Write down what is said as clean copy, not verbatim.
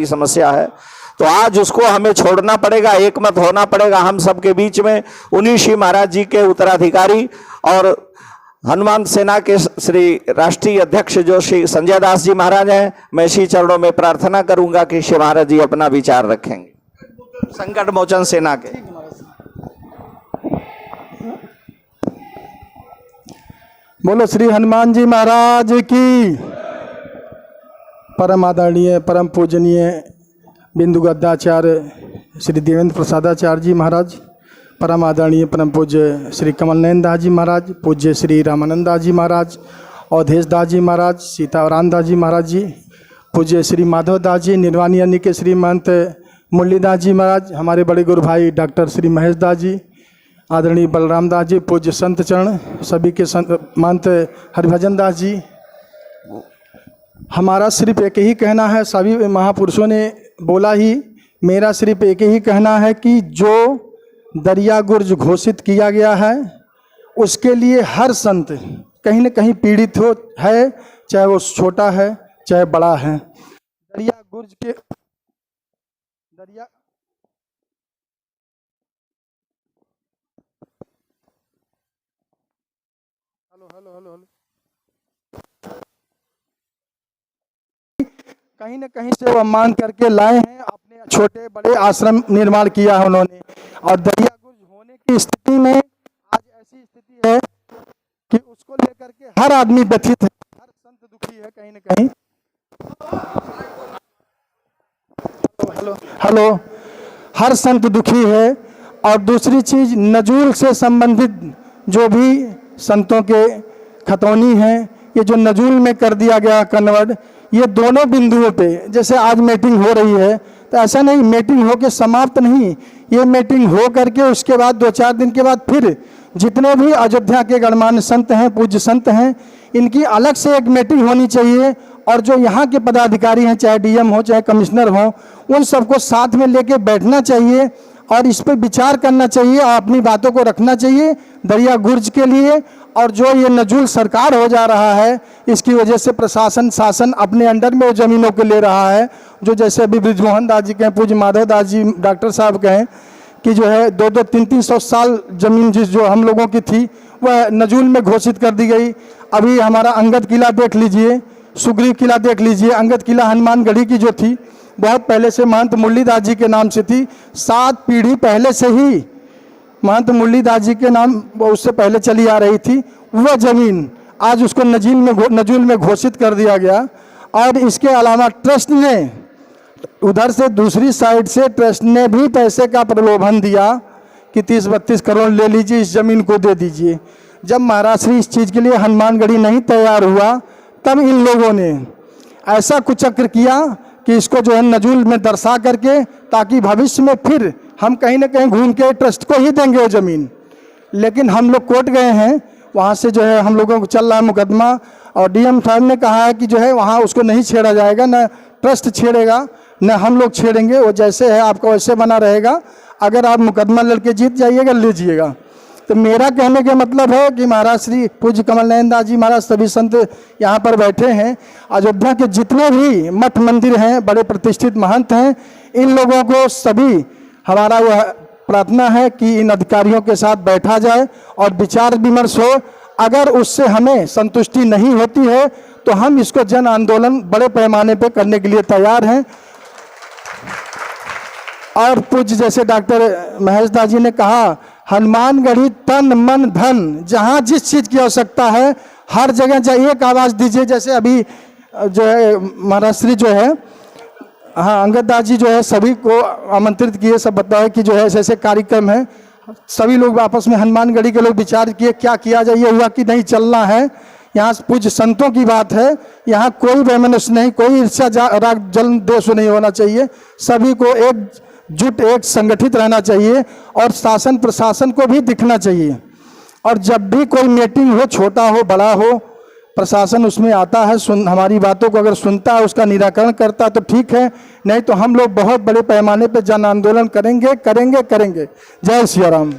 की समस्या है, तो आज उसको हमें छोड़ना पड़ेगा, एक मत होना पड़ेगा हम सबके बीच में। उन्हीं श्री महाराज जी के उत्तराधिकारी और हनुमान सेना के श्री राष्ट्रीय अध्यक्ष जो श्री संजय दास जी महाराज हैं, मैं श्री चरणों में प्रार्थना करूंगा कि श्री महाराज जी अपना विचार रखेंगे। संकट मोचन सेना के बोलो श्री हनुमान जी महाराज की। परम आदरणीय परम पूजनीय बिंदु गद्दाचार्य श्री देवेंद्र प्रसादाचार्य जी महाराज, परम आदरणीय परम पूज्य श्री कमल नयन दास जी महाराज, पूज्य श्री रामानंद दास जी महाराज, अवधेश दास जी महाराज, सीताराम दास जी महाराज जी, पूज्य श्री माधव दास जी, निर्वाणी अन्य के श्री महंत मुरलीदास जी महाराज, हमारे बड़े गुरु भाई डॉक्टर श्री महेश दास जी, आदरणीय बलराम दास जी, पूज्य संत चरण सभी के संत महंत हरिभजन दास जी। हमारा सिर्फ एक ही कहना है, सभी महापुरुषों ने बोला ही, मेरा सिर्फ एक ही कहना है कि जो दरिया गुर्ज घोषित किया गया है उसके लिए हर संत कहीं न कहीं पीड़ित है, चाहे वो छोटा है चाहे बड़ा है। दरिया गुर्ज के दरिया हेलो कहीं न कहीं से वो मान करके लाए हैं, अपने छोटे बड़े आश्रम निर्माण किया है उन्होंने। और दरिया गुर्ज होने की स्थिति में आज ऐसी स्थिति है कि उसको लेकर के हर आदमी व्यथित है, हर संत दुखी है कहीं न कहीं। हेलो हर संत दुखी है। और दूसरी चीज, नजूल से संबंधित जो भी संतों के खतौनी हैं, ये जो नजूल में कर दिया गया कन्वर्ट, ये दोनों बिंदुओं पे जैसे आज मीटिंग हो रही है, तो ऐसा नहीं मीटिंग हो के समाप्त नहीं, ये मीटिंग हो करके उसके बाद 2-4 दिन के बाद फिर जितने भी अयोध्या के गणमान्य संत हैं, पूज्य संत हैं, इनकी अलग से एक मीटिंग होनी चाहिए। और जो यहाँ के पदाधिकारी हैं, चाहे डीएम हो चाहे कमिश्नर हो, उन सबको साथ में लेके बैठना चाहिए और इस पर विचार करना चाहिए और अपनी बातों को रखना चाहिए दरिया गुर्ज के लिए। और जो ये नजूल सरकार हो जा रहा है, इसकी वजह से प्रशासन शासन अपने अंडर में वो ज़मीनों को ले रहा है। जो जैसे अभी बृजमोहन दास जी कहें, पूज्य माधव दास जी डॉक्टर साहब कहें कि जो है 2-2, 300 साल ज़मीन जिस जो हम लोगों की थी वह नजूल में घोषित कर दी गई। अभी हमारा अंगद किला देख लीजिए, सुग्रीव किला देख लीजिए। अंगद किला हनुमानगढ़ी की जो थी बहुत पहले से महंत मुरलीदास जी के नाम से थी, 7 पीढ़ी पहले से ही महंत मुरलीदास जी के नाम उससे पहले चली आ रही थी। वह जमीन आज उसको नजूल में घोषित कर दिया गया। और इसके अलावा ट्रस्ट ने उधर से दूसरी साइड से ट्रस्ट ने भी पैसे का प्रलोभन दिया कि 30-32 करोड़ ले लीजिए, इस ज़मीन को दे दीजिए। जब महाराष्ट्र इस चीज़ के लिए हनुमानगढ़ी नहीं तैयार हुआ, तब इन लोगों ने ऐसा कुचक्र किया कि इसको जो है नजूल में दर्शा करके, ताकि भविष्य में फिर हम कहीं ना कहीं घूम के ट्रस्ट को ही देंगे वो ज़मीन। लेकिन हम लोग कोर्ट गए हैं, वहाँ से जो है हम लोगों को चल रहा है मुकदमा, और डीएम साहब ने कहा है कि जो है वहाँ उसको नहीं छेड़ा जाएगा, न ट्रस्ट छेड़ेगा न हम लोग छेड़ेंगे, वो जैसे है आपका वैसे बना रहेगा। अगर आप मुकदमा लड़के जीत जाइएगा, लीजिएगा। तो मेरा कहने का मतलब है कि महाराज श्री पूज्य कमल नयन दास जी महाराज, सभी संत यहाँ पर बैठे हैं, अयोध्या के जितने भी मठ मंदिर हैं, बड़े प्रतिष्ठित महंत हैं, इन लोगों को सभी हमारा यह प्रार्थना है कि इन अधिकारियों के साथ बैठा जाए और विचार विमर्श हो। अगर उससे हमें संतुष्टि नहीं होती है तो हम इसको जन आंदोलन बड़े पैमाने पर करने के लिए तैयार हैं। और पूज्य जैसे डॉक्टर महेश दास जी ने कहा, हनुमानगढ़ी तन मन धन, जहाँ जिस चीज़ की आवश्यकता है हर जगह जाइए, एक आवाज़ दीजिए। जैसे अभी जो है महाराज श्री जो है, हाँ अंगद दास जी जो है सभी को आमंत्रित किए, सब बताए कि जो है ऐसे ऐसे कार्यक्रम है। सभी लोग आपस में हनुमानगढ़ी के लोग विचार किए क्या किया जाए, ये हुआ कि नहीं चलना है। यहाँ पूज्य संतों की बात है, यहाँ कोई वैमनस्य नहीं, कोई ईर्ष्या राग जलन द्वेष नहीं होना चाहिए। सभी को एकजुट एक संगठित रहना चाहिए और शासन प्रशासन को भी दिखना चाहिए। और जब भी कोई मीटिंग हो, छोटा हो बड़ा हो, प्रशासन उसमें आता है, हमारी बातों को अगर सुनता है, उसका निराकरण करता है तो ठीक है, नहीं तो हम लोग बहुत बड़े पैमाने पर जन आंदोलन करेंगे। जय सिया राम।